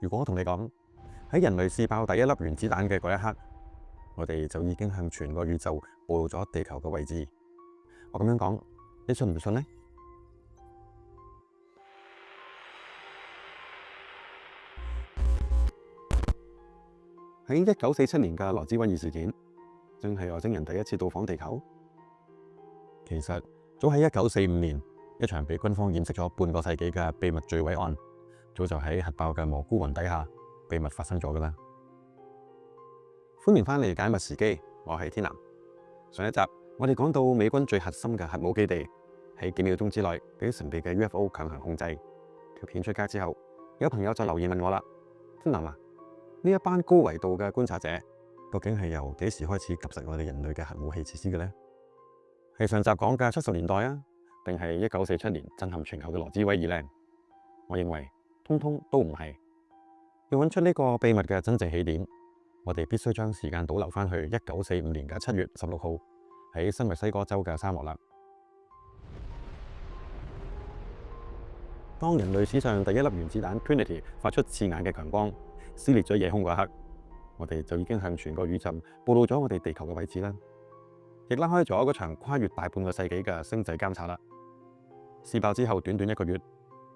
如果我同你講喺人類試爆第一粒原子彈嘅嗰一刻，我哋就已經向全個宇宙暴露咗地球嘅位置，我咁樣講，你信唔信呢？喺1947年嘅羅茲威爾事件，正係外星人第一次到訪地球。其實早喺1945年，一場被軍方掩飾咗半個世紀嘅秘密墜毀案，早就喺核爆嘅蘑菇雲底下秘密發生咗㗎喇。歡迎返嚟解密時機，我係天南。上一集我哋講到美軍最核心嘅核武基地喺幾秒鐘之內俾神秘嘅 UFO 強行控制。條片出街之後，有朋友就留言問我啦：天南啊，呢一班高維度嘅觀察者究竟係由幾時開始及實我哋人類嘅核武器設施嘅呢？係上集講嘅70年代啊，定係1947年震撼全球嘅羅茲威爾呢？我認為通通都唔係。要揾出呢個秘密嘅真正起點，我哋必須將時間倒流返去1945年嘅7月16號喺新墨西哥州嘅沙漠啦。當人類史上第一粒原子彈 Trinity 發出刺眼嘅強光，撕裂咗夜空嗰刻，我哋就已經向全個宇宙暴露咗我哋地球嘅位置啦，亦拉開咗嗰場跨越大半個世紀嘅星際監察啦。試爆之後短短1個月，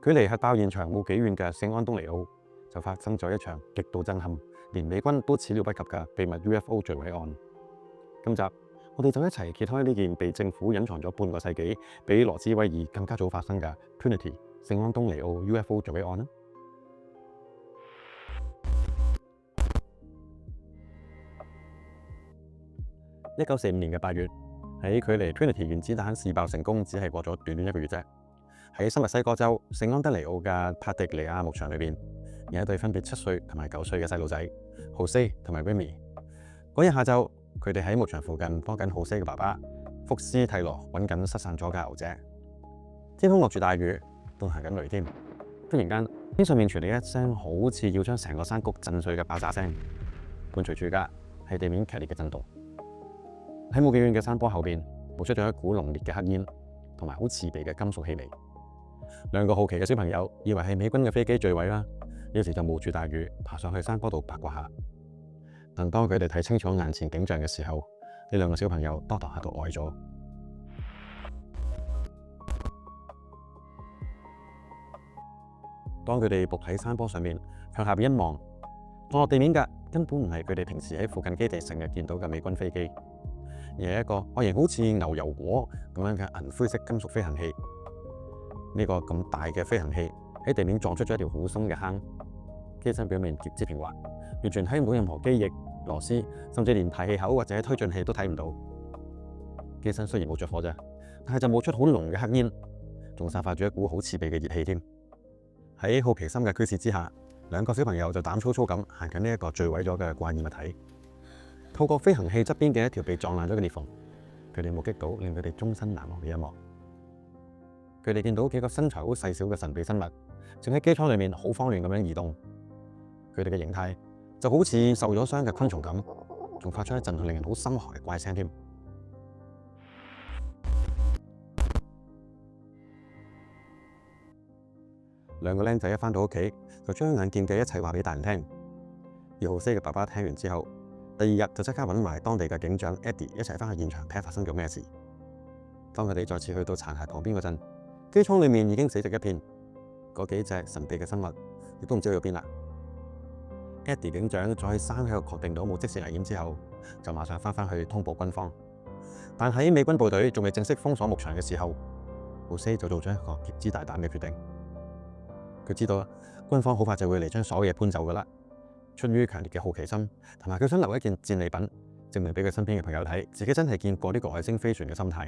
距離核爆現場冇幾遠嘅聖安東尼奧就發生咗一場極度震撼，連美軍都始料不及嘅秘密 UFO 墜毀案。今集我哋就一齊揭開呢件被政府隱藏咗半個世紀，比羅茲威爾更加早發生嘅 Trinity 聖安東尼奧 UFO 墜毀案啦。1945年嘅8月，喺距離 Trinity 原子彈試爆成功只係過咗短短1個月啫。喺新墨西哥州聖安德尼奧嘅帕迪尼亞牧場裏邊，有一對分別7歲同埋9歲嘅細路仔，Jose 同埋 Remy。嗰日下晝，佢哋喺牧場附近幫緊Jose嘅爸爸福斯蒂羅揾緊失散咗嘅牛隻。天空落住大雨，仲行緊雷添。忽然間，天上面傳嚟一聲好似要將成個山谷震碎嘅爆炸聲，伴隨住嘅係地面劇烈嘅震動。喺冇幾遠嘅山坡後邊，冒出咗一股濃烈嘅黑煙，同埋好刺鼻嘅金屬氣味。兩個好奇嘅小朋友以為係美軍嘅飛機墜毀啦，於是就冒住大雨爬上去山坡度八卦下。但當佢哋睇清楚眼前景象嘅時候，呢兩個小朋友當堂嚇到呆咗。當佢哋伏喺山坡上面向下邊一望，降落地面嘅根本唔係佢哋平時喺附近基地成日見到嘅美軍飛機，而係一個外形好似牛油果咁樣嘅銀灰色金屬飛行器。呢個咁大嘅飛行器喺地面撞出咗一條好深嘅坑，機身表面極之平滑，完全睇唔到任何機翼、螺絲，甚至連排氣口或者推進器都睇唔到。機身雖然冇着火啫，但係就冒出好濃嘅黑煙，仲散發住一股好刺鼻嘅熱氣添。喺好奇心嘅驅使之下，兩個小朋友就膽粗粗咁行緊呢一個墜毀咗嘅怪異物體。透過飛行器側邊嘅一條被撞爛咗嘅裂縫，佢哋目擊到令佢哋終身難忘嘅一幕。佢哋見到幾個身材好細小嘅神秘生物，正喺機艙裏面好慌亂咁樣移動。佢哋嘅形態就好似受咗傷嘅昆蟲咁，仲發出一陣令人好心寒嘅怪聲添。兩個僆仔一返到屋企，就將眼見嘅一切話俾大人聽。而Jose嘅爸爸聽完之後，第二日就即刻揾埋當地嘅警長 Eddie 一齊返去現場睇下發生咗咩事。當佢哋再次去到殘骸旁邊嗰陣，機艙裏面已經死寂一片，嗰幾隻神秘嘅生物亦都唔知去咗邊啦。Eddie 警長再三喺度確定到冇即時危險之後，就馬上返去通報軍方。但喺美軍部隊仲未正式封鎖牧場嘅時候，Jose就做咗一個極之大膽嘅決定。佢知道軍方好快就會嚟將所有嘢搬走噶啦。出於強烈嘅好奇心，同埋佢想留一件戰利品，證明俾佢身邊嘅朋友睇，自己真係見過呢個外星飛船嘅心態。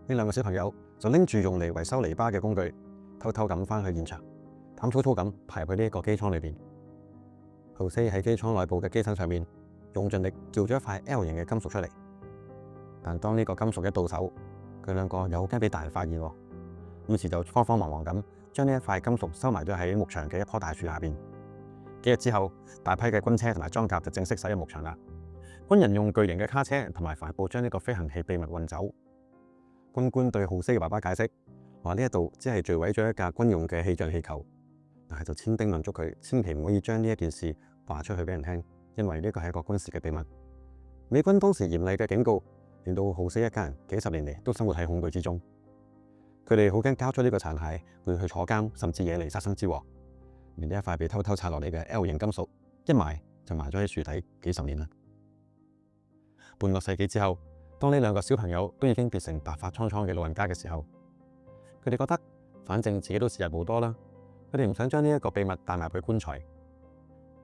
呢兩個小朋友就拎住用嚟維修籬笆嘅工具，偷偷咁返去現場，膽粗粗咁爬入去呢一個機艙裏邊。Jose喺機艙內部嘅機身上面用盡力撬咗一塊 L 型嘅金屬出嚟，但當呢個金屬一到手，佢兩個又驚俾大人發現，於是就慌慌忙忙咁將呢一塊金屬收埋咗喺牧場嘅一棵大樹下邊。幾日之後，大批嘅軍車同埋裝甲就正式駛入牧場啦。軍人用巨型嘅卡車同埋帆布將呢個飛行器秘密運走。軍官對Jose嘅爸爸解釋，話呢一度只係墜毀咗一架軍用嘅氣象氣球，但係就千叮嚀囑佢，千祈唔可以將呢一件事話出去俾人聽，因為呢個係一個軍事嘅秘密。美軍當時嚴厲嘅警告，令到浩斯一家人幾十年嚟都生活喺恐懼之中。佢哋好驚交出呢個殘骸會去坐監，甚至惹嚟殺身之禍。而呢一塊被偷偷拆落嚟嘅 L 型金屬，一埋就埋咗喺樹底幾十年啦。半個世紀之後，當呢兩個小朋友都已經變成白髮蒼蒼嘅老人家嘅時候，佢哋覺得反正自己都時日無多啦，佢哋唔想將呢一個秘密帶埋去棺材。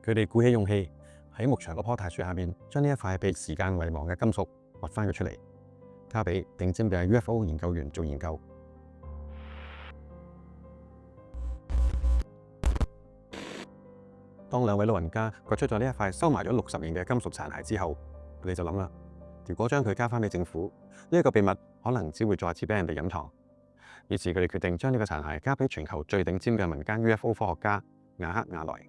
佢哋鼓起勇氣喺牧場嗰棵大樹下面，將呢一塊被時間遺忘嘅金屬挖翻咗出嚟，交俾頂尖嘅 UFO 研究員做研究。當兩位老人家掘出咗呢一塊收埋咗60年嘅金屬殘骸之後，佢哋就諗啦，如果將佢交翻俾政府，呢一個秘密可能只會再次俾人哋隱藏。於是佢哋決定將呢個殘骸交俾全球最頂尖嘅民間 UFO 科學家亞克亞萊。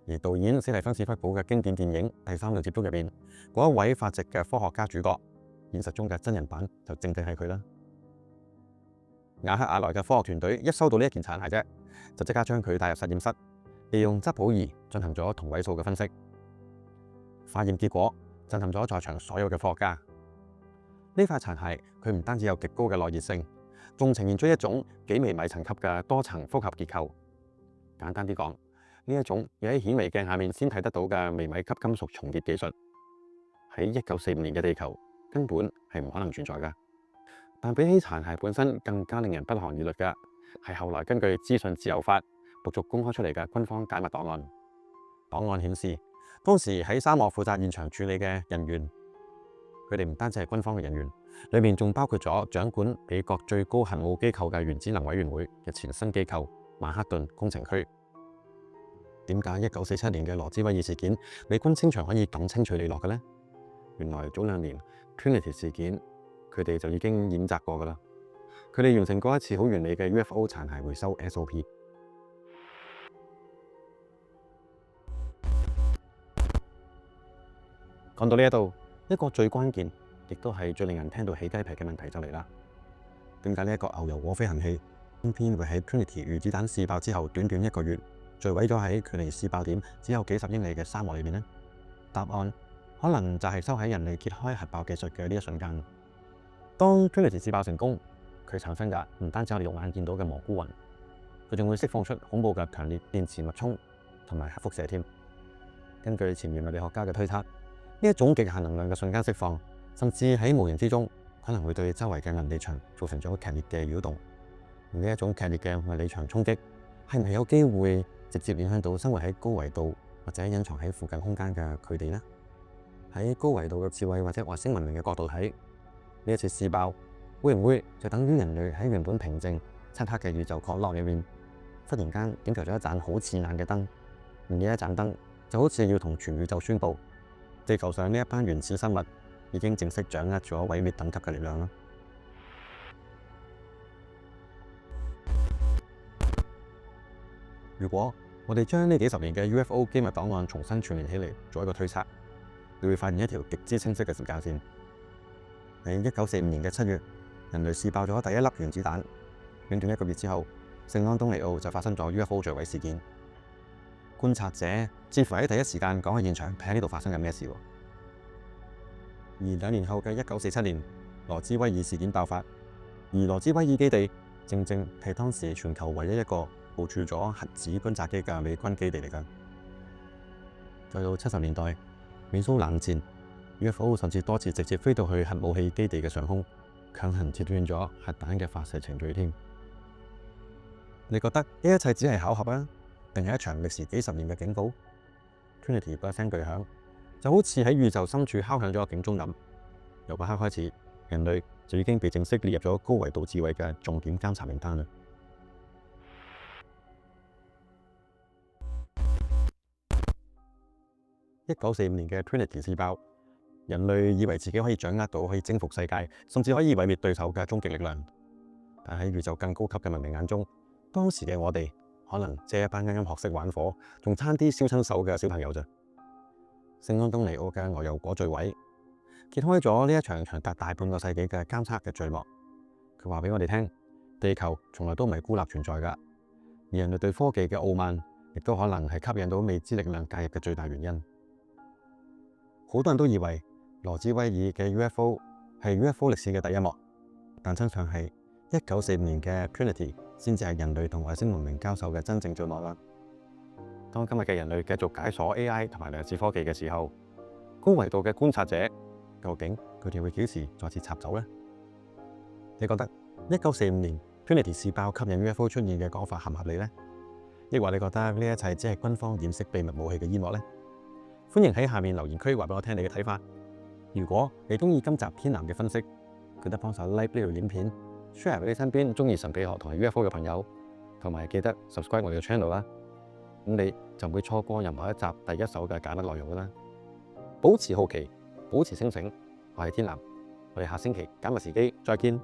而導演史蒂芬史匹堡嘅經典電影《第三度接觸》入面嗰一位發跡嘅科學家主角，現實中嘅真人版就正係佢啦。亞克亞萊嘅科學團隊一收到呢一件殘骸啫，就即刻將佢帶入實驗室，利用質譜儀進行咗同位素嘅分析。化驗結果震撼咗在場所有嘅科學家。呢塊殘骸佢唔單止有極高嘅耐熱性，仲呈現出一種幾微米層級嘅多層複合結構。簡單啲講，呢一種要喺顯微鏡下面先睇得到嘅微米級金屬重結技術，喺1945年嘅地球根本係唔可能存在㗎。但比起殘骸本身更加令人不寒而慄嘅，係後來根據資訊自由法陸續公開出嚟嘅軍方解密檔案。檔案顯示，當時喺沙漠負責現場處理嘅人員，佢哋唔單止係軍方嘅人員，裏面仲包括咗掌管美國最高核武機構嘅原子能委員會嘅前身機構曼克頓工程區。點解1947年嘅羅茲威爾事件，美軍清場可以咁清脆利落嘅呢？原來早2年 Trinity 事件，佢哋就已經演習過㗎啦。佢哋完成過一次好完美嘅 UFO 殘骸回收 SOP。講到呢一度，一個最關鍵，亦都係最令人聽到起雞皮嘅問題就嚟啦。點解呢一個牛油果飛行器偏偏會喺 Trinity 原子彈試爆之後短短1個月，墜毀咗喺距離試爆點只有幾十英里嘅沙漠裏面呢？答案可能就係收喺人類揭開核爆技術嘅呢一瞬間。當 Trinity 試爆成功，佢產生嘅唔單止我哋肉眼見到嘅蘑菇雲，佢仲會釋放出恐怖嘅強烈電磁脈衝同埋核輻射添。根據前沿物理學家嘅推測，呢一種極限能量嘅瞬間釋放，甚至喺無形之中可能會對周圍嘅引力場造成咗劇烈嘅擾動。而呢一種劇烈嘅物理場衝擊，係唔係有機會直接影響到生活喺高維度或者隱藏喺附近空間嘅佢哋呢？喺高維度嘅智慧或者外星文明嘅角度睇，呢一次試爆會唔會就等於人類喺原本平靜漆黑嘅宇宙角落裏面，忽然間點着咗一盞好刺眼嘅燈？而呢一盞燈就好似要同全宇宙宣佈，地球上呢一班原始生物已經正式掌握咗毀滅等級嘅力量啦。如果我哋將呢幾十年嘅 UFO 機密檔案重新串聯起嚟，做一個推測，你會發現一條極之清晰嘅時間線。喺1945年嘅7月，人類試爆咗第一粒原子彈，短短1個月之後，聖安東尼奧就發生咗 UFO 墜毀事件。觀察者似乎喺第一時間趕去現場睇下呢度發生緊咩事。而2年後嘅1947年，羅茲威爾事件爆發，而羅茲威爾基地正正係當時全球唯一一個部署咗核子轟炸機嘅美軍基地嚟㗎。再到70年代，美蘇冷戰 ，UFO 甚至多次直接飛到去核武器基地嘅上空，強行切斷咗核彈嘅發射程序添。你覺得呢一切只係巧合啊，定係一場歷時幾十年嘅警告 ？Trinity 嗰一聲巨響，就好似喺宇宙深處敲響咗個警鐘咁。由嗰刻開始，人類就已經被正式列入咗高維度智慧嘅重點監察名單啦。1945年嘅 Trinity 試爆，人類以為自己可以掌握到可以征服世界，甚至可以毀滅對手嘅終極力量。但喺宇宙更高級嘅文明眼中，當時嘅我哋可能只係一班啱啱學識玩火，仲差啲燒親手嘅小朋友咋。聖安東尼奧嘅牛油果墜毀，揭開咗呢一場長達大半個世紀嘅監測嘅序幕。佢話俾我哋聽，地球從來都唔係孤立存在㗎。而人類對科技嘅傲慢，亦都可能係吸引到未知力量介入嘅最大原因。好多人都以為羅茲威爾嘅 UFO 係 UFO 歷史嘅第一幕，但真相係1945年嘅 Trinity 先至係人類同外星文明交手嘅真正序幕啦。當今日嘅人類繼續解鎖 AI 同埋量子科技嘅時候，高維度嘅觀察者究竟佢哋會幾時再次插走呢？你覺得1945年 Trinity 試爆吸引 UFO 出現嘅講法合唔合理呢？抑或你覺得呢一切只係軍方掩飾秘密武器嘅煙幕呢？歡迎喺下面留言區話俾我聽你嘅睇法。如果你中意今集天藍嘅分析，記得幫手 like 呢條影片 ，share 俾你身邊中意神秘學同埋 UFO 嘅朋友，同埋記得 subscribe 我嘅 channel 啦。咁你就唔會錯過任何一集第一手嘅解密內容啦。保持好奇，保持清醒，我係天藍，我哋下星期解密時機再見。